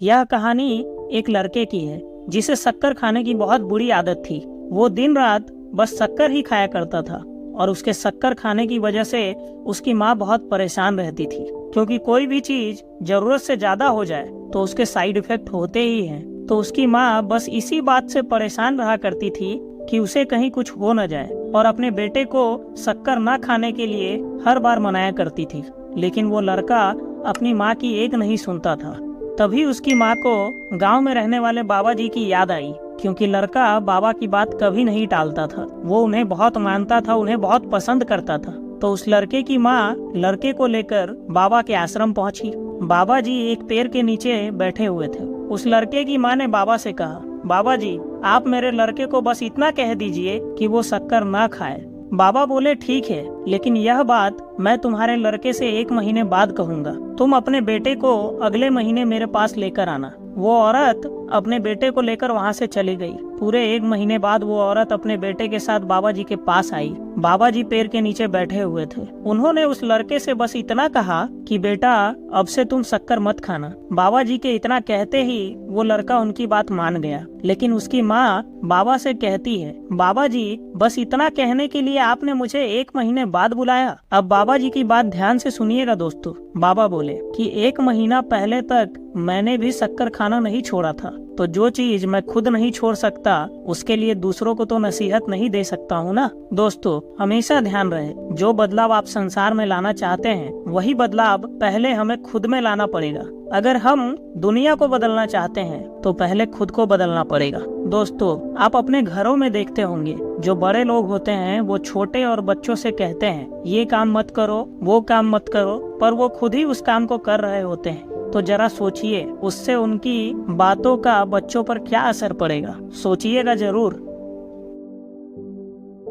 यह कहानी एक लड़के की है जिसे शक्कर खाने की बहुत बुरी आदत थी। वो दिन रात बस शक्कर ही खाया करता था और उसके शक्कर खाने की वजह से उसकी माँ बहुत परेशान रहती थी, क्योंकि कोई भी चीज जरूरत से ज्यादा हो जाए तो उसके साइड इफेक्ट होते ही हैं। तो उसकी माँ बस इसी बात से परेशान रहा करती थी कि उसे कहीं कुछ हो न जाए, और अपने बेटे को शक्कर न खाने के लिए हर बार मनाया करती थी। लेकिन वो लड़का अपनी माँ की एक नहीं सुनता था। तभी उसकी माँ को गांव में रहने वाले बाबा जी की याद आई, क्योंकि लड़का बाबा की बात कभी नहीं टालता था। वो उन्हें बहुत मानता था, उन्हें बहुत पसंद करता था। तो उस लड़के की माँ लड़के को लेकर बाबा के आश्रम पहुंची। बाबा जी एक पेड़ के नीचे बैठे हुए थे। उस लड़के की माँ ने बाबा से कहा, बाबा जी, आप मेरे लड़के को बस इतना कह दीजिए कि वो शक्कर ना खाए। बाबा बोले, ठीक है, लेकिन यह बात मैं तुम्हारे लड़के से 1 महीने बाद कहूँगा। तुम अपने बेटे को अगले महीने मेरे पास लेकर आना। वो औरत अपने बेटे को लेकर वहाँ से चली गई। पूरे 1 महीने बाद वो औरत अपने बेटे के साथ बाबा जी के पास आई। बाबा जी पेड़ के नीचे बैठे हुए थे। उन्होंने उस लड़के से बस इतना कहा कि बेटा, अब से तुम शक्कर मत खाना। बाबा जी के इतना कहते ही वो लड़का उनकी बात मान गया। लेकिन उसकी माँ बाबा से कहती है, बाबा जी, बस इतना कहने के लिए आपने मुझे 1 महीने बाद बुलाया। अब बाबा जी की बात ध्यान से सुनिएगा दोस्तों। बाबा बोले कि 1 महीना पहले तक मैंने भी शक्कर खाना नहीं छोड़ा था, तो जो चीज मैं खुद नहीं छोड़ सकता उसके लिए दूसरों को तो नसीहत नहीं दे सकता हूँ ना। दोस्तों, हमेशा ध्यान रहे, जो बदलाव आप संसार में लाना चाहते हैं वही बदलाव पहले हमें खुद में लाना पड़ेगा। अगर हम दुनिया को बदलना चाहते हैं तो पहले खुद को बदलना पड़ेगा। दोस्तों, आप अपने घरों में देखते होंगे, जो बड़े लोग होते हैं वो छोटे और बच्चों से कहते हैं ये काम मत करो, वो काम मत करो, पर वो खुद ही उस काम को कर रहे होते हैं। तो जरा सोचिए, उससे उनकी बातों का बच्चों पर क्या असर पड़ेगा। सोचिएगा जरूर।